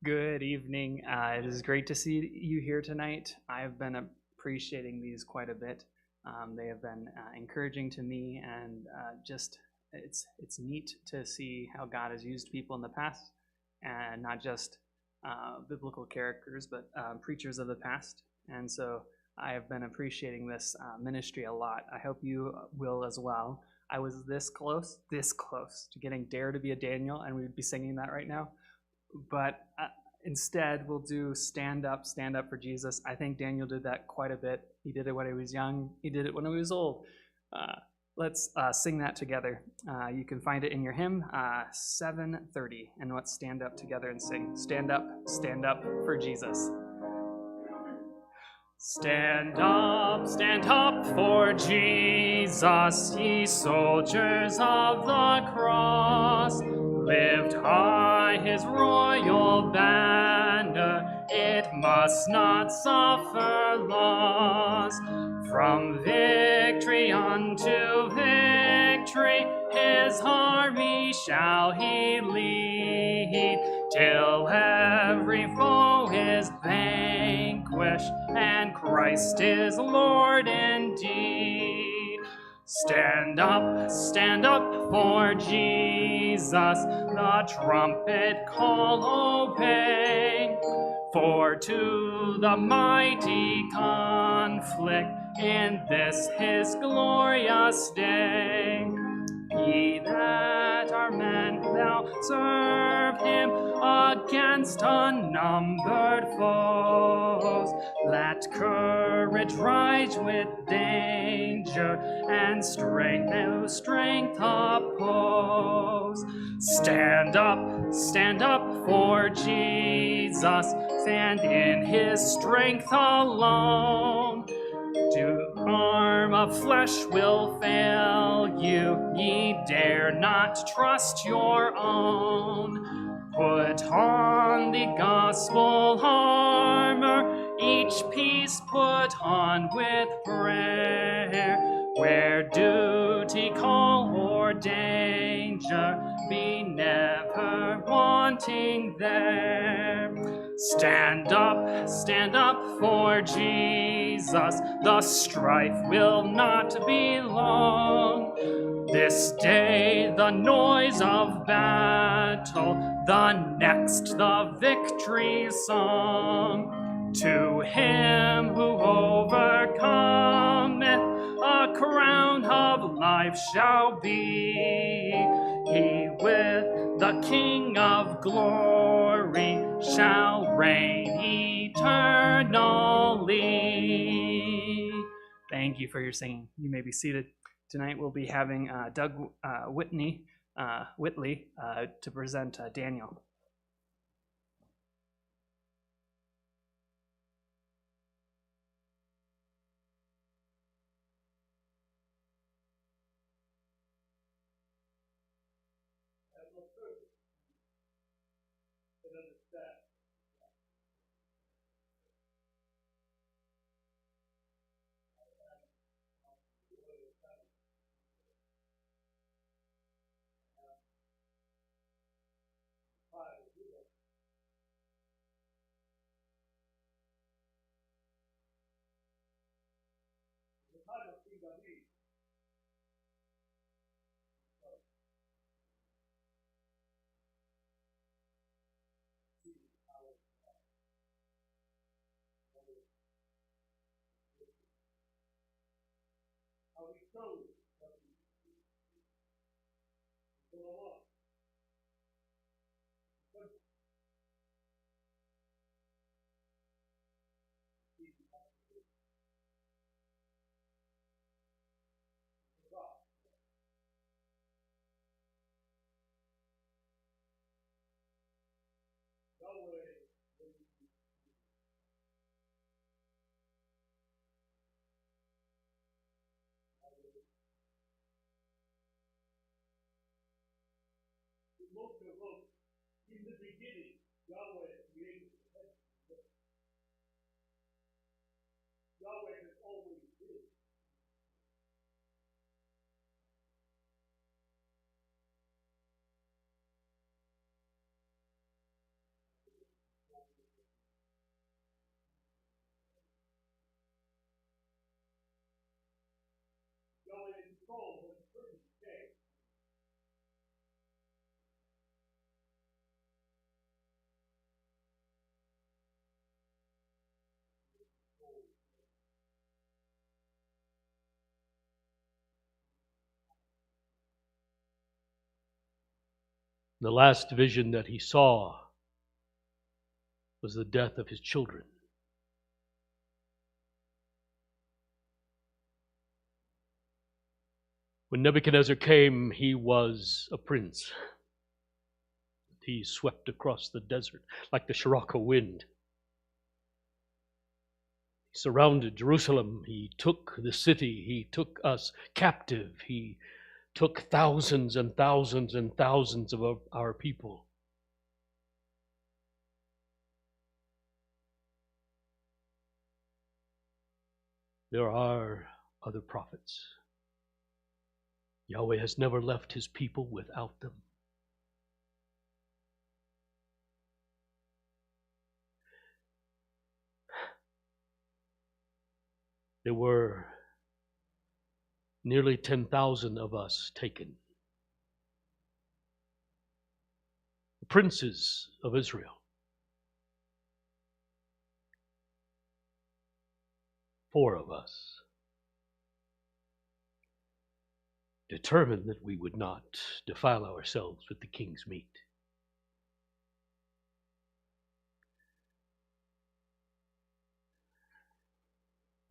Good evening. It is great to see you here tonight. I've been appreciating these quite a bit. They have been encouraging to me, and just it's neat to see how God has used people in the past, and not just biblical characters, but preachers of the past. And so I have been appreciating this ministry a lot. I hope you will as well. I was this close to getting Dare to be a Daniel, and we'd be singing that right now. But instead, we'll do stand up for Jesus. I think Daniel did that quite a bit. He did it when he was young. He did it when he was old. Let's sing that together. You can find it in your hymn, 730. And let's stand up together and sing. Stand up for Jesus. Stand up for Jesus, ye soldiers of the cross. Lift high his royal banner, it must not suffer loss. From victory unto victory, his army shall he lead, till every foe is vanquished, and Christ is Lord indeed. Stand up for Jesus, the trumpet call obey, for to the mighty conflict in this his glorious day. Ye that are men, thou serve him against unnumbered foes. Let courage rise with danger, and strength oppose. Stand up for Jesus, stand in his strength alone. To arm of flesh will fail you, ye dare not trust your own. Put on the gospel armor, each piece put on with prayer. Where duty call or danger, be never wanting there. Stand up for Jesus, the strife will not be long. This day the noise of battle, the next the victory song. To him who overcometh, a crown of life shall be. He with the King of glory shall reign eternally. Thank you for your singing. You may be seated. Tonight we'll be having Doug Whitley to present Daniel. In the beginning, Yahweh created the heavens and the earth. Yahweh has always been. The last vision that he saw was the death of his children. When Nebuchadnezzar came, he was a prince. He swept across the desert like the Sirocco wind. He surrounded Jerusalem. He took the city. He took us captive. He took thousands and thousands and thousands of our people. There are other prophets. Yahweh has never left his people without them. There were nearly 10,000 of us taken. The princes of Israel. 4 of us. Determined that we would not defile ourselves with the king's meat.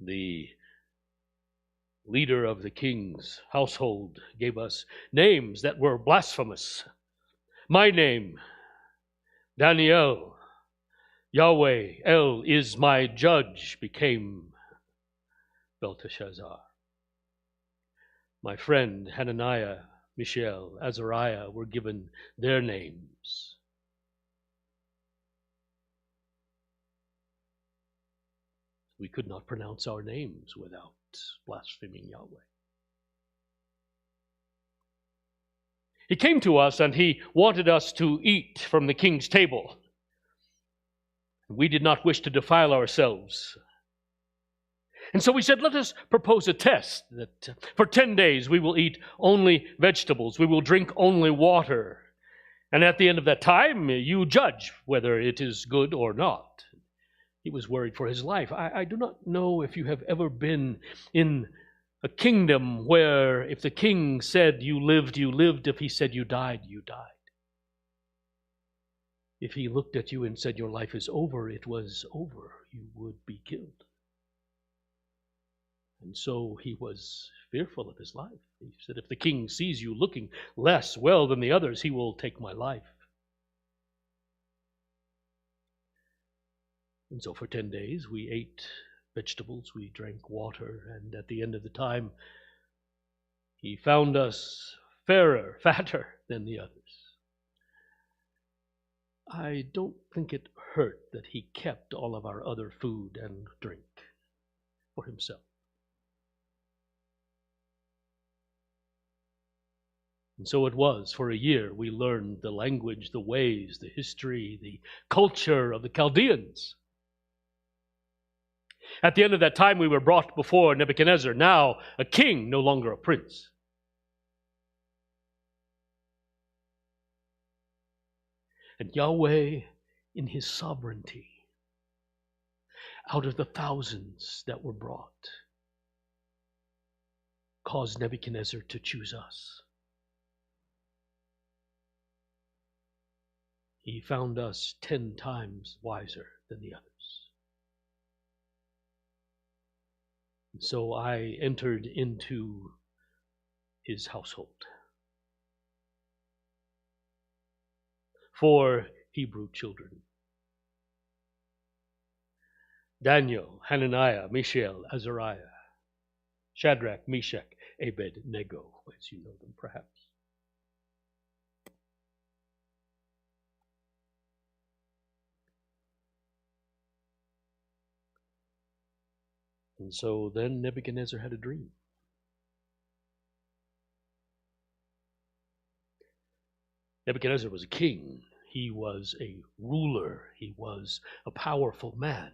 The leader of the king's household gave us names that were blasphemous. My name, Daniel, Yahweh, El is my judge, became Belteshazzar. My friend Hananiah, Mishael, Azariah were given their names. We could not pronounce our names without blaspheming Yahweh. He came to us and he wanted us to eat from the king's table. We did not wish to defile ourselves. And so we said, let us propose a test that for 10 days we will eat only vegetables, we will drink only water. And at the end of that time, you judge whether it is good or not. He was worried for his life. I do not know if you have ever been in a kingdom where if the king said you lived, you lived. If he said you died, you died. If he looked at you and said your life is over, it was over. You would be killed. And so he was fearful of his life. He said, if the king sees you looking less well than the others, he will take my life. And so for 10 days we ate vegetables, we drank water, and at the end of the time, he found us fairer, fatter than the others. I don't think it hurt that he kept all of our other food and drink for himself. And so it was. For a year we learned the language, the ways, the history, the culture of the Chaldeans. At the end of that time we were brought before Nebuchadnezzar, now a king, no longer a prince. And Yahweh, in his sovereignty, out of the thousands that were brought, caused Nebuchadnezzar to choose us. He found us 10 times wiser than the others. And so I entered into his household. 4 Hebrew children. Daniel, Hananiah, Mishael, Azariah, Shadrach, Meshach, Abednego, as you know them perhaps. And so then Nebuchadnezzar had a dream. Nebuchadnezzar was a king. He was a ruler. He was a powerful man.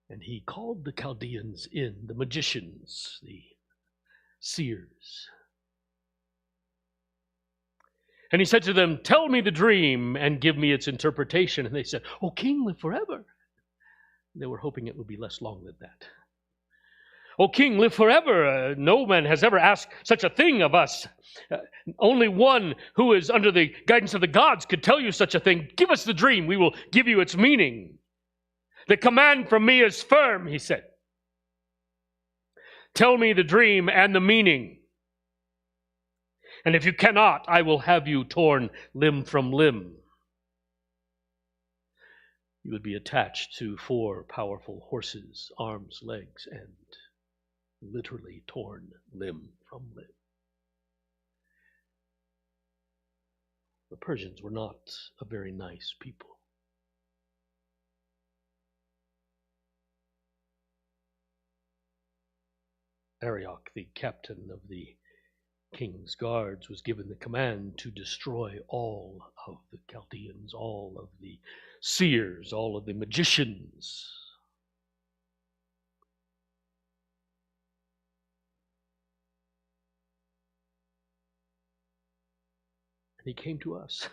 And he called the Chaldeans in, the magicians, the seers. And he said to them, tell me the dream and give me its interpretation. And they said, O king, live forever. They were hoping it would be less long than that. O king, live forever. No man has ever asked such a thing of us. Only one who is under the guidance of the gods could tell you such a thing. Give us the dream. We will give you its meaning. The command from me is firm, he said. Tell me the dream and the meaning. And if you cannot, I will have you torn limb from limb. You would be attached to 4 powerful horses, arms, legs, and literally torn limb from limb. The Persians were not a very nice people. Arioch, the captain of the king's guards, was given the command to destroy all of the Chaldeans, all of the seers, all of the magicians. And he came to us.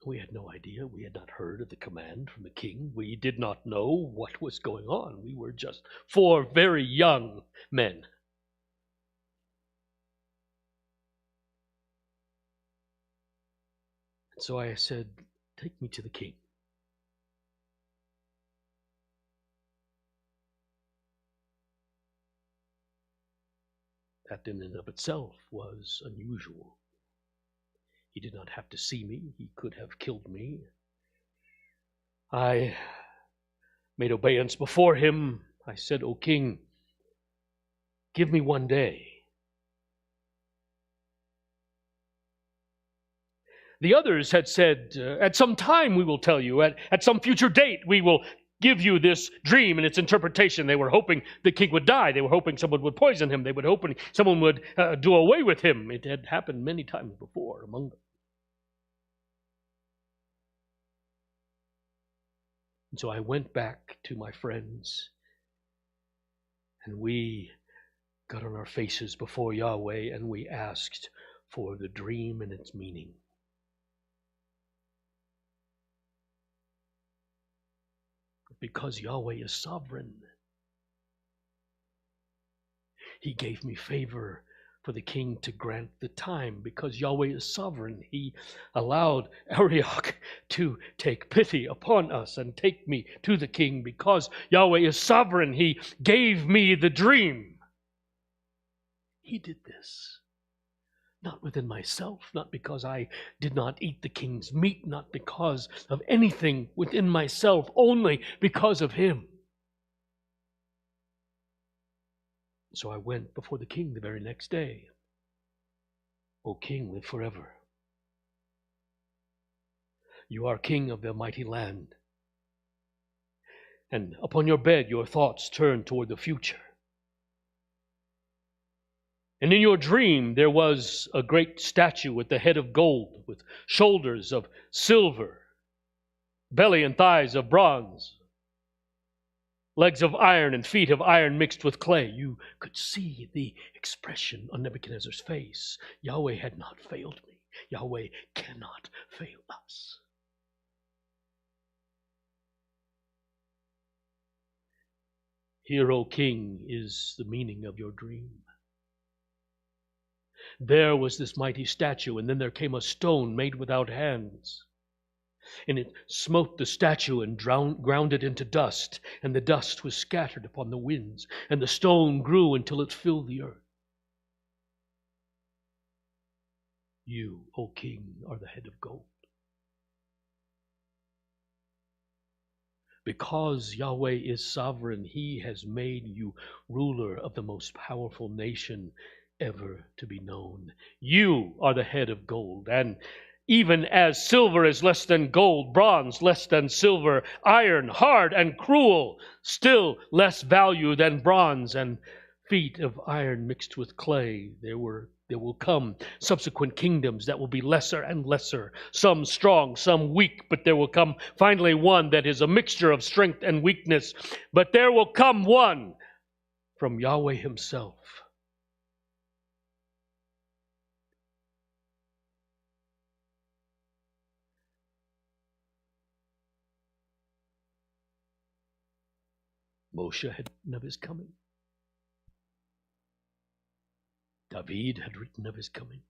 We had no idea. We had not heard of the command from the king. We did not know what was going on. We were just 4 very young men. And so I said, take me to the king. That in and of itself was unusual. He did not have to see me. He could have killed me. I made obeisance before him. I said, O king, give me 1 day. The others had said, at some time we will tell you, at some future date we will give you this dream and its interpretation. They were hoping the king would die. They were hoping someone would poison him. They were hoping someone would do away with him. It had happened many times before among them. And so I went back to my friends, and we got on our faces before Yahweh, and we asked for the dream and its meaning. Because Yahweh is sovereign, he gave me favor for the king to grant the time. Because Yahweh is sovereign, he allowed Arioch to take pity upon us and take me to the king. Because Yahweh is sovereign, he gave me the dream. He did this, not within myself, not because I did not eat the king's meat, not because of anything within myself, only because of him. So I went before the king the very next day. O king, live forever. You are king of the mighty land. And upon your bed, your thoughts turn toward the future. And in your dream, there was a great statue with the head of gold, with shoulders of silver, belly and thighs of bronze, legs of iron and feet of iron mixed with clay. You could see the expression on Nebuchadnezzar's face. Yahweh had not failed me. Yahweh cannot fail us. Here, O king, is the meaning of your dream. There was this mighty statue, and then there came a stone made without hands. And it smote the statue and ground it into dust, and the dust was scattered upon the winds, and the stone grew until it filled the earth. You, O king, are the head of gold. Because Yahweh is sovereign, he has made you ruler of the most powerful nation ever to be known. You are the head of gold, and even as silver is less than gold, bronze less than silver, iron hard and cruel, still less value than bronze, and feet of iron mixed with clay. There will come subsequent kingdoms that will be lesser and lesser, some strong, some weak, but there will come finally one that is a mixture of strength and weakness. But there will come one from Yahweh himself. Moshe had written of his coming. David had written of his coming.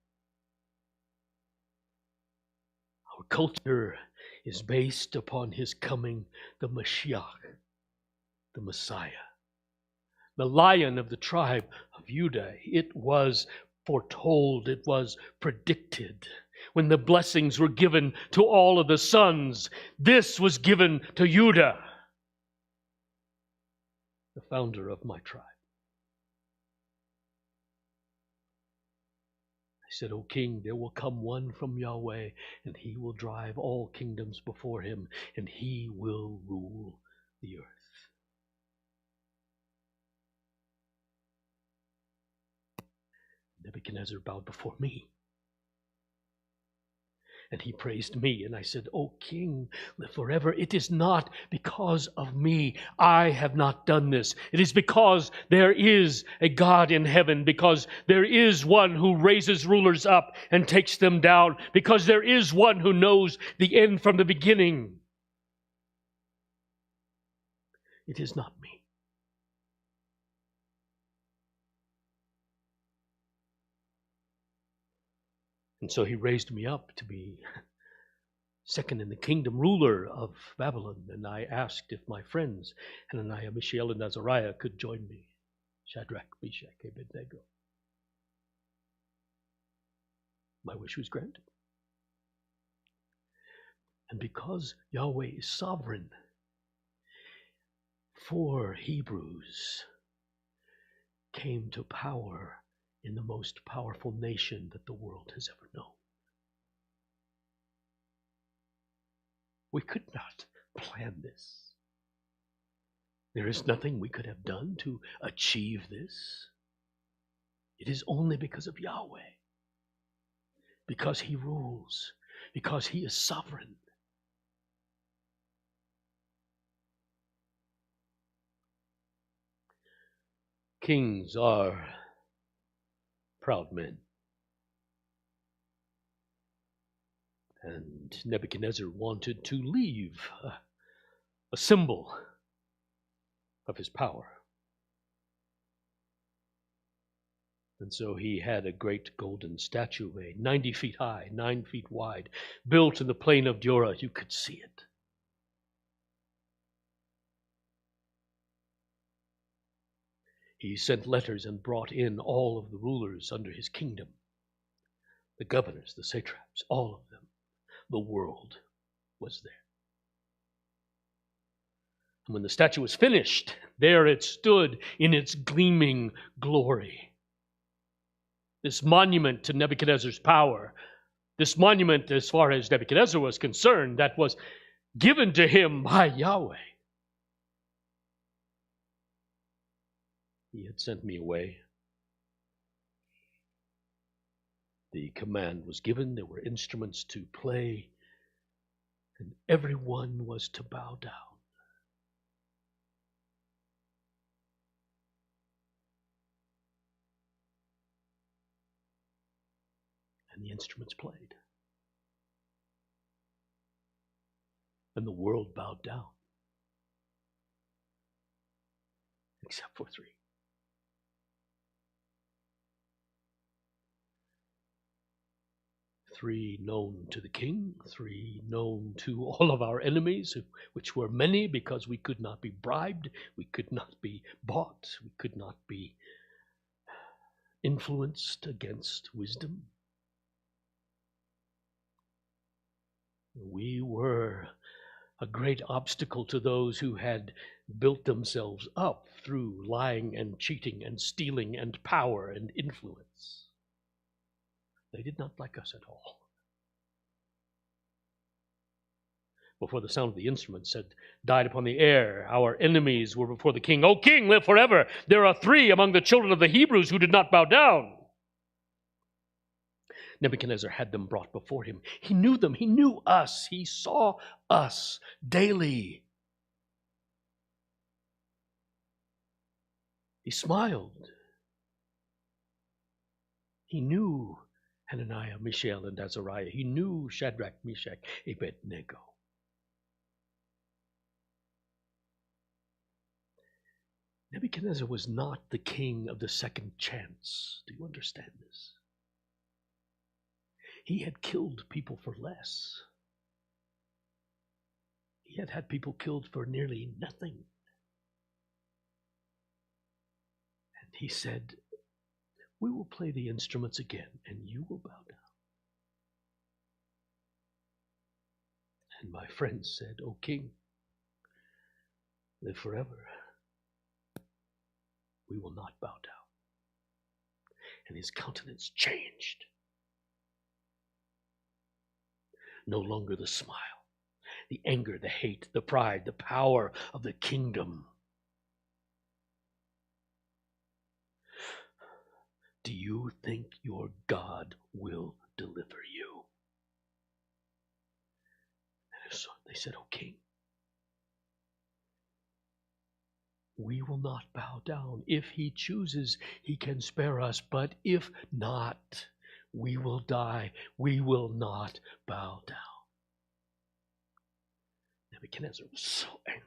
Our culture is based upon his coming, the Mashiach, the Messiah, the Lion of the tribe of Judah. It was foretold, it was predicted. When the blessings were given to all of the sons, this was given to Judah, the founder of my tribe. I said, O king, there will come one from Yahweh, and he will drive all kingdoms before him, and he will rule the earth. Nebuchadnezzar bowed before me. And he praised me. And I said, O king, live forever. It is not because of me. I have not done this. It is because there is a God in heaven, because there is one who raises rulers up and takes them down, because there is one who knows the end from the beginning. It is not me. And so he raised me up to be second in the kingdom, ruler of Babylon. And I asked if my friends, Hananiah, Mishael, and Azariah, could join me. Shadrach, Meshach, Abednego. My wish was granted. And because Yahweh is sovereign, 4 Hebrews came to power in the most powerful nation that the world has ever known. We could not plan this. There is nothing we could have done to achieve this. It is only because of Yahweh, because he rules, because he is sovereign. Kings are proud men. And Nebuchadnezzar wanted to leave a symbol of his power. And so he had a great golden statue made, 90 feet high, 9 feet wide, built in the plain of Dura. You could see it. He sent letters and brought in all of the rulers under his kingdom, the governors, the satraps, all of them. The world was there. And when the statue was finished, there it stood in its gleaming glory. This monument to Nebuchadnezzar's power, this monument, as far as Nebuchadnezzar was concerned, that was given to him by Yahweh. He had sent me away. The command was given. There were instruments to play, and everyone was to bow down. And the instruments played. And the world bowed down, except for 3. 3 known to the king, 3 known to all of our enemies, which were many, because we could not be bribed, we could not be bought, we could not be influenced against wisdom. We were a great obstacle to those who had built themselves up through lying and cheating and stealing and power and influence. They did not like us at all. Before the sound of the instruments had died upon the air, our enemies were before the king. O king, live forever. There are 3 among the children of the Hebrews who did not bow down. Nebuchadnezzar had them brought before him. He knew them. He knew us. He saw us daily. He smiled. He knew Hananiah, Mishael, and Azariah. He knew Shadrach, Meshach, Abednego. Nebuchadnezzar was not the king of the second chance. Do you understand this? He had killed people for less. He had had people killed for nearly nothing. And he said, we will play the instruments again, and you will bow down. And my friends said, O king, live forever. We will not bow down. And his countenance changed. No longer the smile, the anger, the hate, the pride, the power of the kingdom. Do you think your God will deliver you? And so they said, O king, we will not bow down. If he chooses, he can spare us. But if not, we will die. We will not bow down. Nebuchadnezzar was so angry.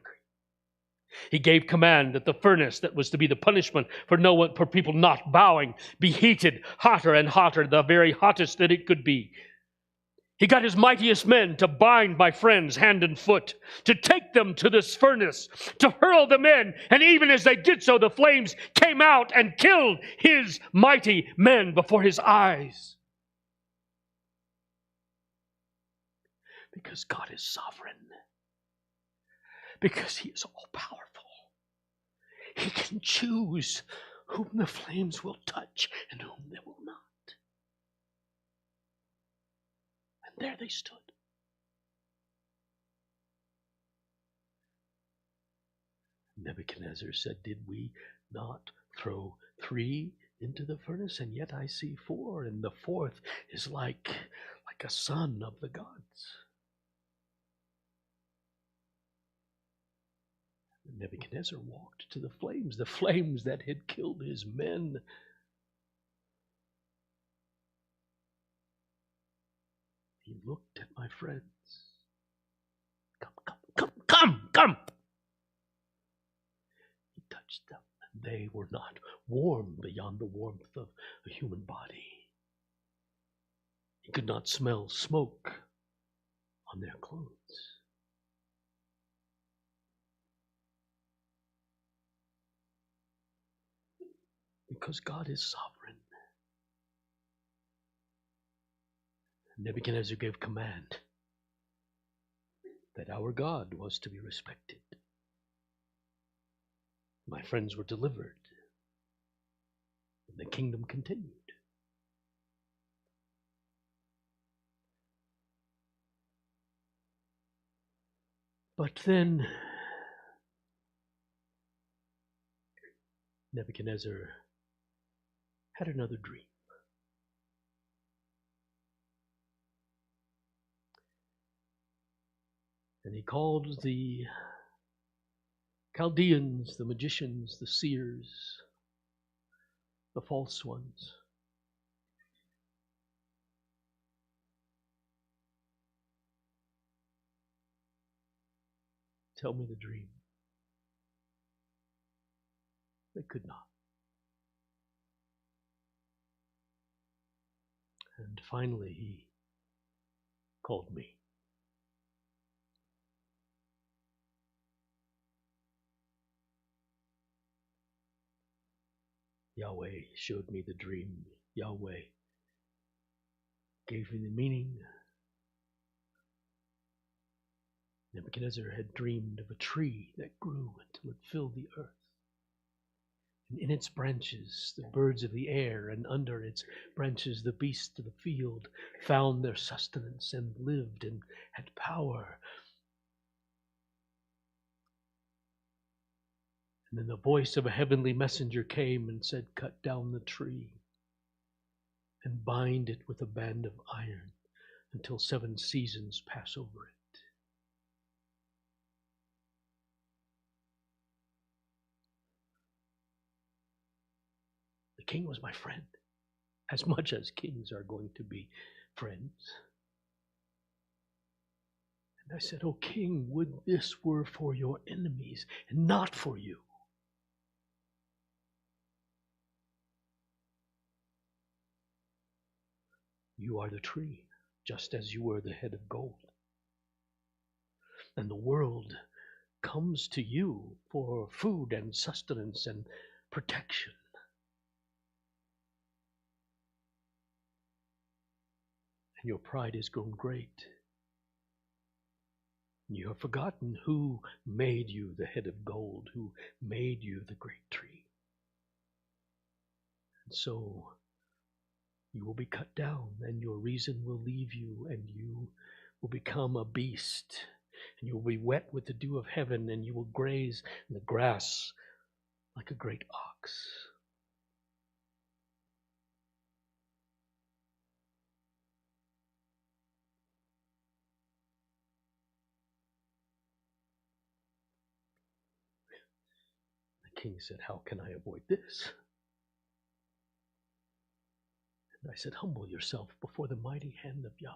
He gave command that the furnace that was to be the punishment for people not bowing be heated hotter and hotter, the very hottest that it could be. He got his mightiest men to bind my friends hand and foot, to take them to this furnace, to hurl them in. And even as they did so, the flames came out and killed his mighty men before his eyes. Because God is sovereign. Because he is all-powerful. He can choose whom the flames will touch and whom they will not. And there they stood. Nebuchadnezzar said, did we not throw 3 into the furnace? And yet I see 4, and the 4th is like a son of the gods. Nebuchadnezzar walked to the flames that had killed his men. He looked at my friends. Come. He touched them, and they were not warm beyond the warmth of a human body. He could not smell smoke on their clothes. Because God is sovereign. Nebuchadnezzar gave command that our God was to be respected. My friends were delivered, and the kingdom continued. But then Nebuchadnezzar had another dream. And he called the Chaldeans, the magicians, the seers, the false ones. Tell me the dream. They could not. And finally, he called me. Yahweh showed me the dream. Yahweh gave me the meaning. Nebuchadnezzar had dreamed of a tree that grew until it filled the earth. And in its branches, the birds of the air, and under its branches, the beasts of the field found their sustenance and lived and had power. And then the voice of a heavenly messenger came and said, cut down the tree and bind it with a band of iron until 7 seasons pass over it. The king was my friend, as much as kings are going to be friends. And I said, O king, would this were for your enemies and not for you. You are the tree, just as you were the head of gold. And the world comes to you for food and sustenance and protection. And your pride has grown great. You have forgotten who made you the head of gold, who made you the great tree. And so you will be cut down, and your reason will leave you, and you will become a beast. And you will be wet with the dew of heaven, and you will graze in the grass like a great ox. The king said, how can I avoid this? And I said, humble yourself before the mighty hand of Yahweh.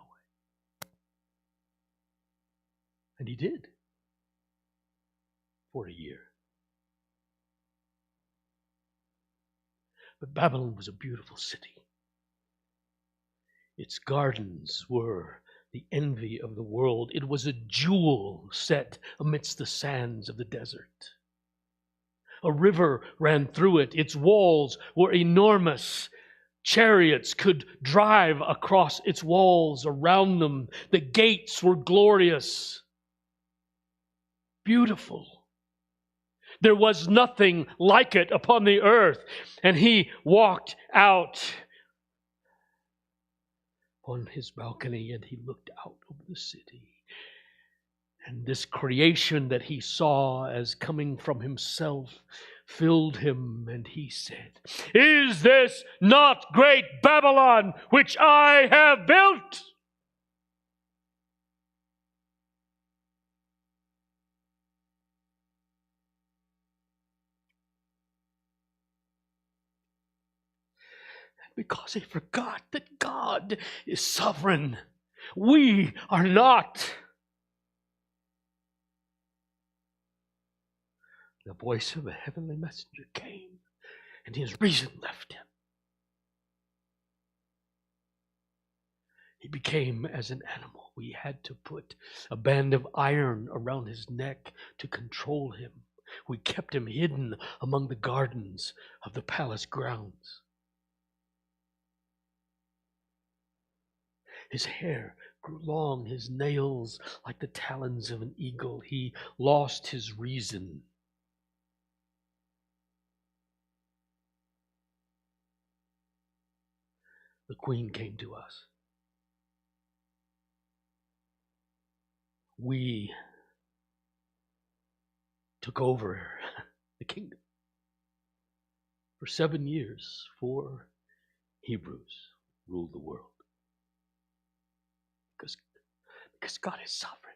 And he did for a year. But Babylon was a beautiful city. Its gardens were the envy of the world. It was a jewel set amidst the sands of the desert. A river ran through it. Its walls were enormous. Chariots could drive across its walls around them. The gates were glorious, beautiful. There was nothing like it upon the earth. And he walked out on his balcony and he looked out over the city. And this creation that he saw as coming from himself filled him, and he said, is this not great Babylon which I have built? Because he forgot that God is sovereign. We are not. The voice of a heavenly messenger came, and his reason left him. He became as an animal. We had to put a band of iron around his neck to control him. We kept him hidden among the gardens of the palace grounds. His hair grew long, his nails like the talons of an eagle. He lost his reason. The queen came to us. We took over the kingdom. For 7 years, 4 Hebrews ruled the world. Because God is sovereign.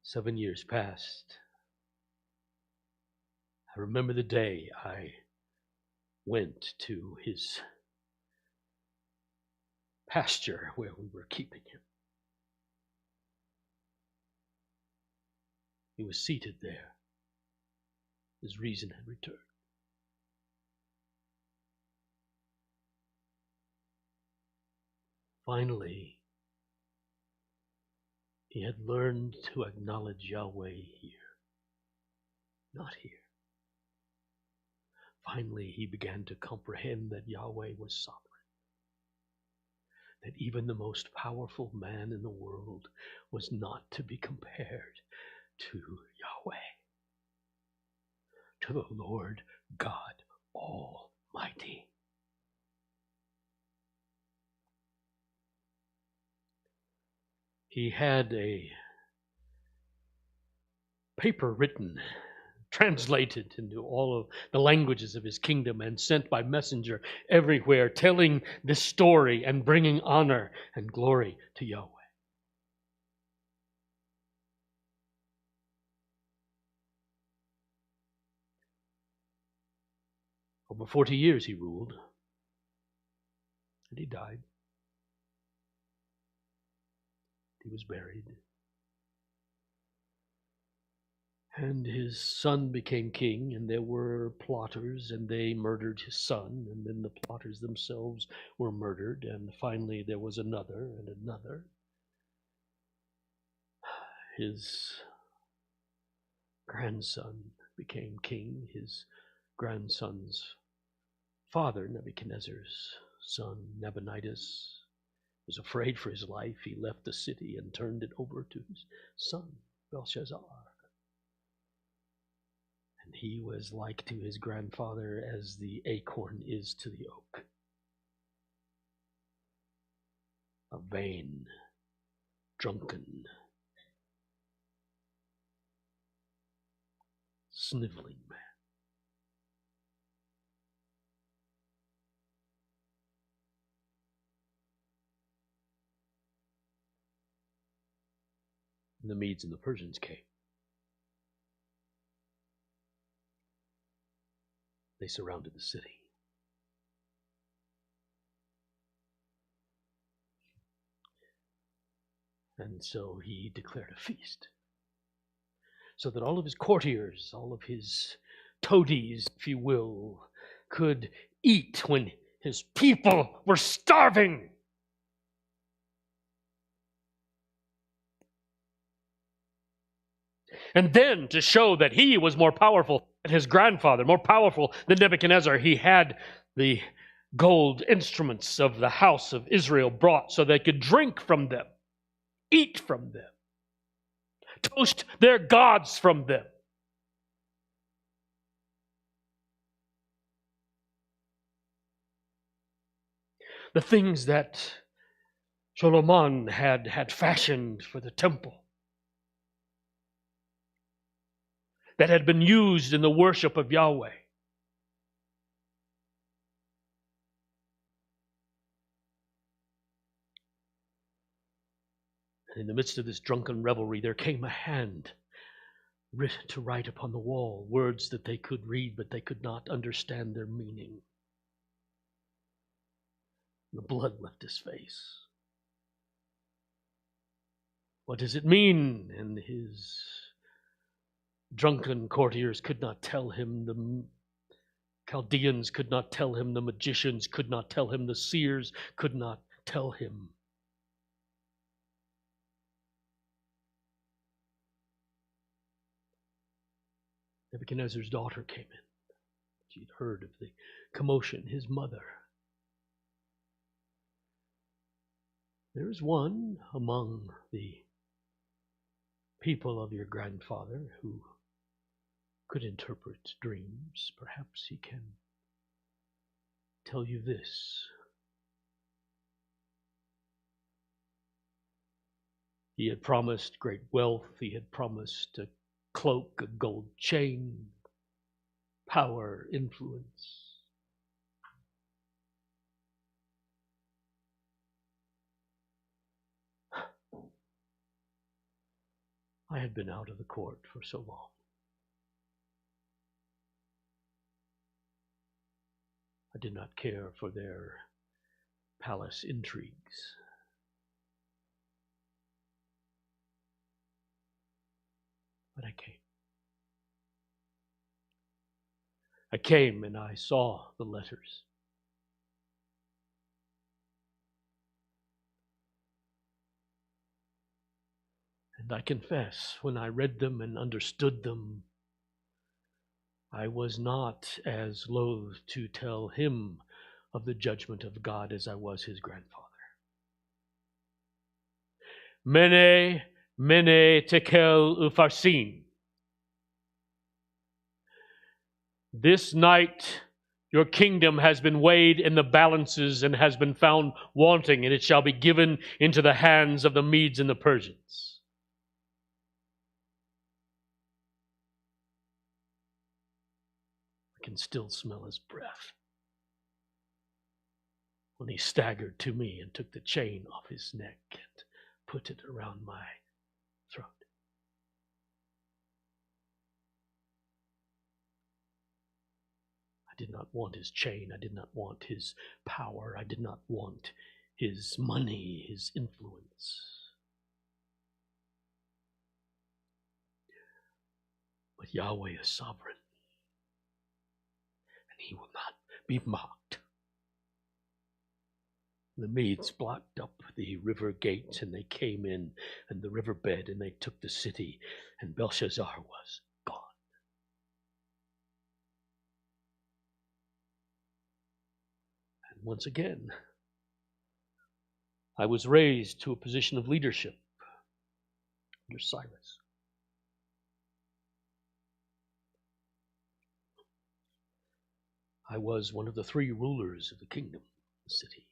Seven years passed. I remember the day I went to his pasture where we were keeping him. He was seated there. His reason had returned. Finally, he had learned to acknowledge Yahweh here, not here. Finally, he began to comprehend that Yahweh was sovereign, that even the most powerful man in the world was not to be compared to Yahweh, to the Lord God Almighty. He had a paper written, translated into all of the languages of his kingdom and sent by messenger everywhere, telling this story and bringing honor and glory to Yahweh. Over 40 years he ruled, and he died. He was buried. And his son became king, and there were plotters, and they murdered his son, and then the plotters themselves were murdered, and finally there was another and another. His grandson became king. His grandson's father, Nebuchadnezzar's son, Nabonidus, was afraid for his life. He left the city and turned it over to his son, Belshazzar. And he was like to his grandfather as the acorn is to the oak. A vain, drunken, sniveling man. And the Medes and the Persians came. They surrounded the city. And so he declared a feast, so that all of his courtiers, all of his toadies, if you will, could eat when his people were starving. And then, to show that he was more powerful than his grandfather, more powerful than Nebuchadnezzar, he had the gold instruments of the house of Israel brought so they could drink from them, eat from them, toast their gods from them. The things that Solomon had fashioned for the temple, that had been used in the worship of Yahweh. And in the midst of this drunken revelry, there came a hand to write upon the wall words that they could read, but they could not understand their meaning. The blood left his face. What does it mean? And his drunken courtiers could not tell him. The Chaldeans could not tell him. The magicians could not tell him. The seers could not tell him. Nebuchadnezzar's daughter came in. She'd heard of the commotion. His mother. There is one among the people of your grandfather who could interpret dreams. Perhaps he can tell you this. He had promised great wealth. He had promised a cloak, a gold chain, power, influence. I had been out of the court for so long. I did not care for their palace intrigues. But I came. I came and I saw the letters. And I confess, when I read them and understood them, I was not as loath to tell him of the judgment of God as I was his grandfather. Mene, mene, tekel, upharsin. This night your kingdom has been weighed in the balances and has been found wanting, and it shall be given into the hands of the Medes and the Persians. I can still smell his breath when he staggered to me and took the chain off his neck and put it around my throat. I did not want his chain. I did not want his power. I did not want his money, his influence. But Yahweh is sovereign, and he will not be mocked. The Medes blocked up the river gates, and they came in and the riverbed, and they took the city, and Belshazzar was gone. And once again, I was raised to a position of leadership under Cyrus. I was one of the 3 rulers of the kingdom, the city.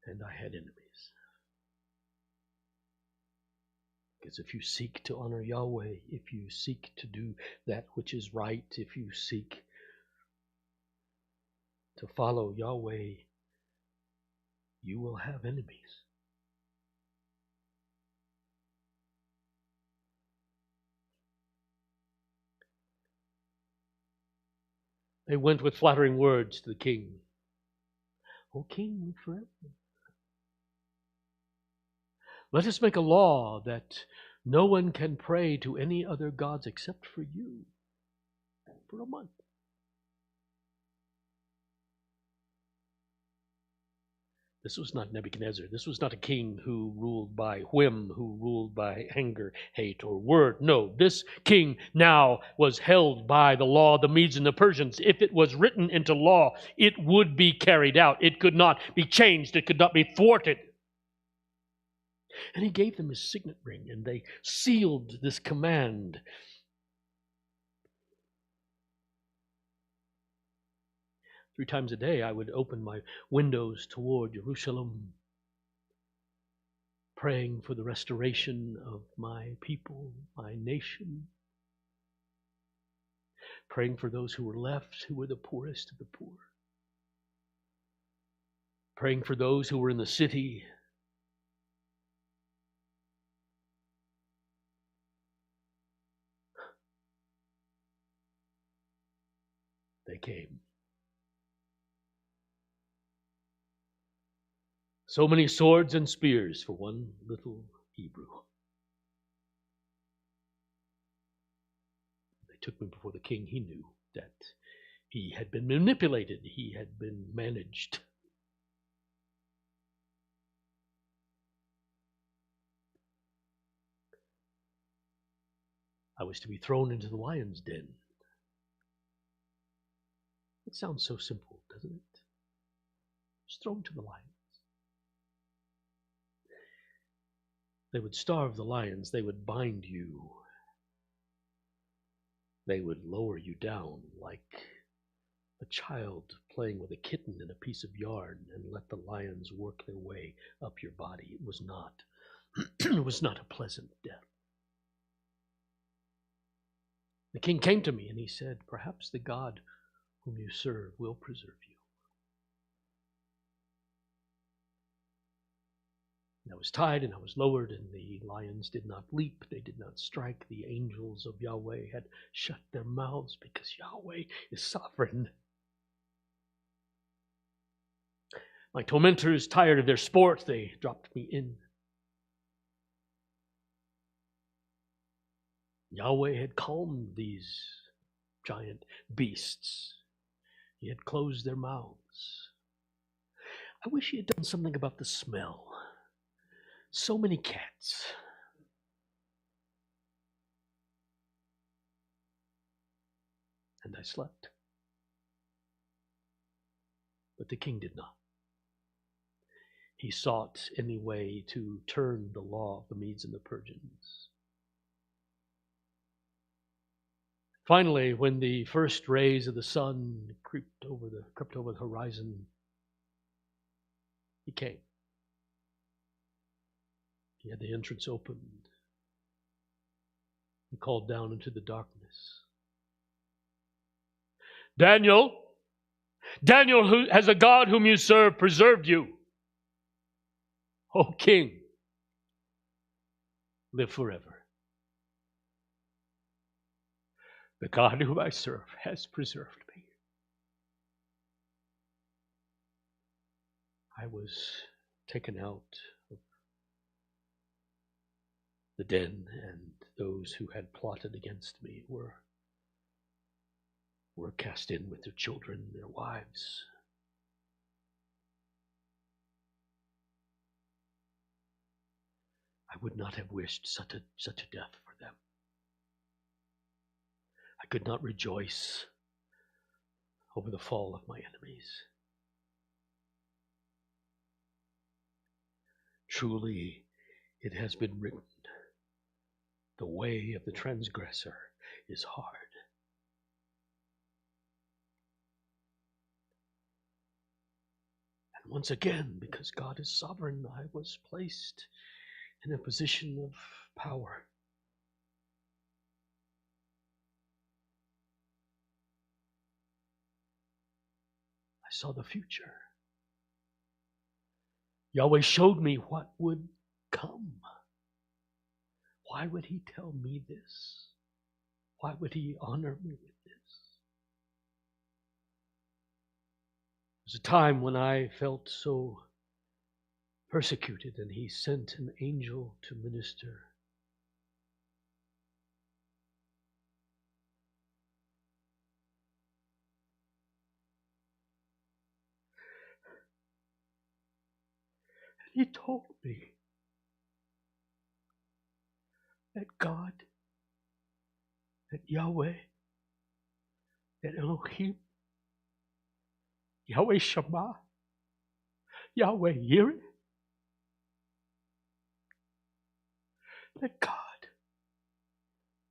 And I had enemies. Because if you seek to honor Yahweh, if you seek to do that which is right, if you seek to follow Yahweh, you will have enemies. They went with flattering words to the king. O king, live forever. Let us make a law that no one can pray to any other gods except for you for a month. This was not Nebuchadnezzar. This was not a king who ruled by whim, who ruled by anger, hate, or word. No, this king now was held by the law of the Medes and the Persians. If it was written into law, it would be carried out. It could not be changed. It could not be thwarted. And he gave them his signet ring, and they sealed this command. Three times a day, I would open my windows toward Jerusalem, praying for the restoration of my people, my nation, praying for those who were left, who were the poorest of the poor, praying for those who were in the city. They came. So many swords and spears for one little Hebrew. They took me before the king. He knew that he had been manipulated. He had been managed. I was to be thrown into the lion's den. It sounds so simple, doesn't it? Just thrown to the lions. They would starve the lions. They would bind you. They would lower you down like a child playing with a kitten in a piece of yarn and let the lions work their way up your body. It was not. It was not a pleasant death. The king came to me and he said, "Perhaps the God whom you serve will preserve you." I was tied and I was lowered, and the lions did not leap, they did not strike. The angels of Yahweh had shut their mouths because Yahweh is sovereign. My tormentors, tired of their sport, they dropped me in. Yahweh had calmed these giant beasts. He had closed their mouths. I wish he had done something about the smell. So many cats. And I slept. But the king did not. He sought any way to turn the law of the Medes and the Persians. Finally, when the first rays of the sun crept over the horizon, he came. He had the entrance opened. He called down into the darkness, Daniel, who has a God whom you serve preserved you. O king, live forever. The God whom I serve has preserved me. I was taken out of the den, and those who had plotted against me were cast in with their children, their wives. I would not have wished such a death for them. I could not rejoice over the fall of my enemies. Truly, it has been written, the way of the transgressor is hard. And once again, because God is sovereign, I was placed in a position of power. I saw the future. Yahweh showed me what would come. Why would he tell me this? Why would he honor me with this? There was a time when I felt so persecuted, and he sent an angel to minister. And he told me that God, that Yahweh, that Elohim, Yahweh Shammah, Yahweh Yireh, that God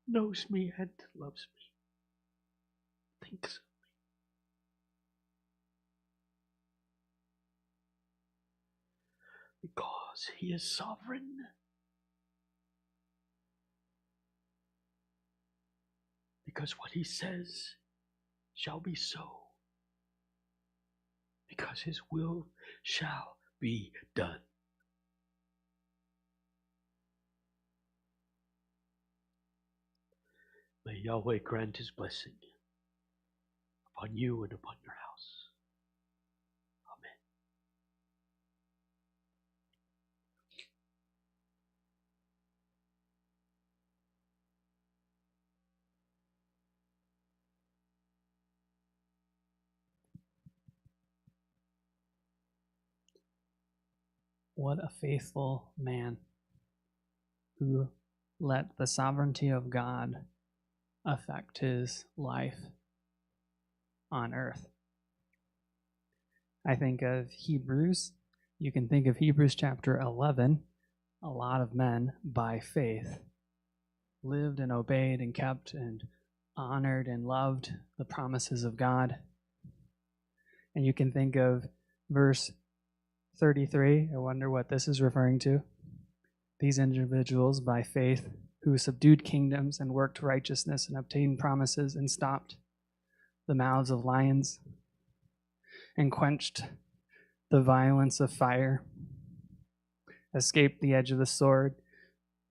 knows me and loves me, thinks of me, because he is sovereign. Because what he says shall be so. Because his will shall be done. May Yahweh grant his blessing upon you and upon your house. Amen. What a faithful man who let the sovereignty of God affect his life on earth. I think of Hebrews. You can think of Hebrews chapter 11. A lot of men, by faith, lived and obeyed and kept and honored and loved the promises of God. And you can think of verse 33. I wonder what this is referring to. These individuals, by faith, who subdued kingdoms and worked righteousness and obtained promises and stopped the mouths of lions and quenched the violence of fire, escaped the edge of the sword,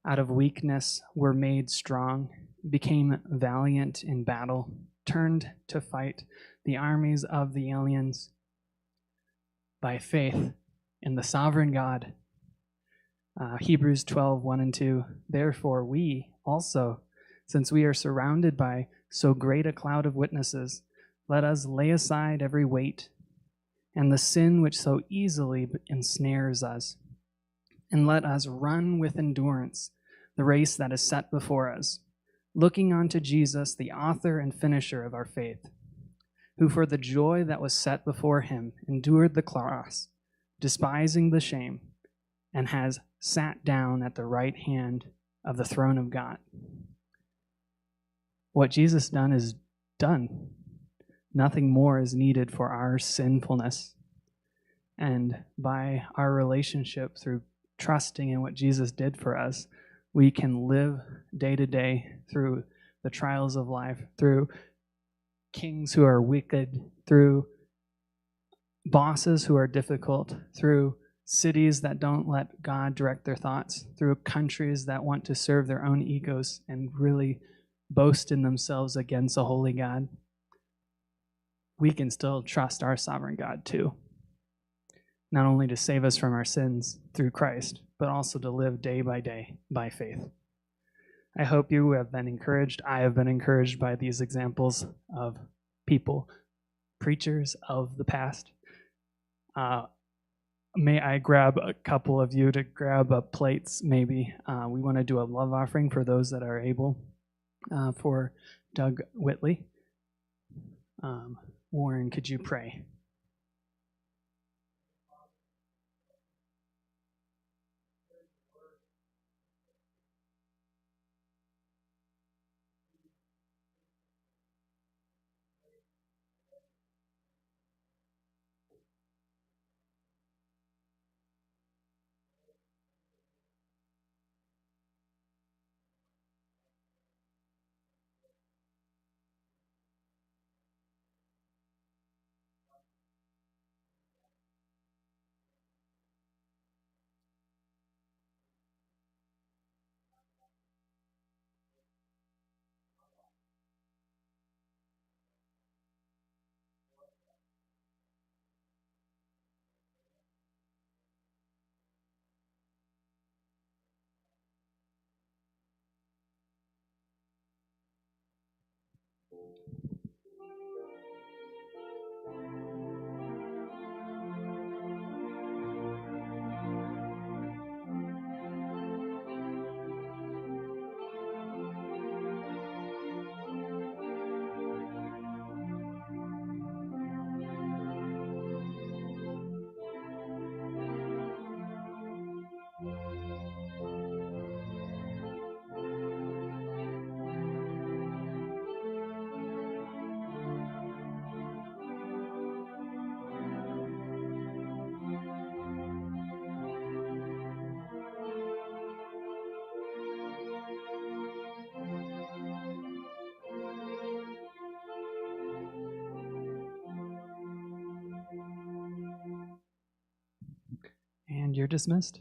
out of weakness were made strong, became valiant in battle, turned to fight the armies of the aliens by faith in the sovereign God. Hebrews 12, 1 and 2. Therefore we also, since we are surrounded by so great a cloud of witnesses, let us lay aside every weight and the sin which so easily ensnares us, and let us run with endurance the race that is set before us, looking unto Jesus, the author and finisher of our faith, who for the joy that was set before him endured the cross, despising the shame, and has sat down at the right hand of the throne of God. What Jesus done is done. Nothing more is needed for our sinfulness. And by our relationship, through trusting in what Jesus did for us, we can live day to day through the trials of life, through kings who are wicked, through bosses who are difficult, through cities that don't let God direct their thoughts, through countries that want to serve their own egos and really boast in themselves against a holy God. We can still trust our sovereign God too. not only to save us from our sins through Christ, but also to live day by day by faith. I hope you have been encouraged. I have been encouraged by these examples of people, preachers of the past. May I grab a couple of you to grab up plates, maybe. We want to do a love offering for those that are able, for Doug Whitley. Warren, could you pray? And you're dismissed.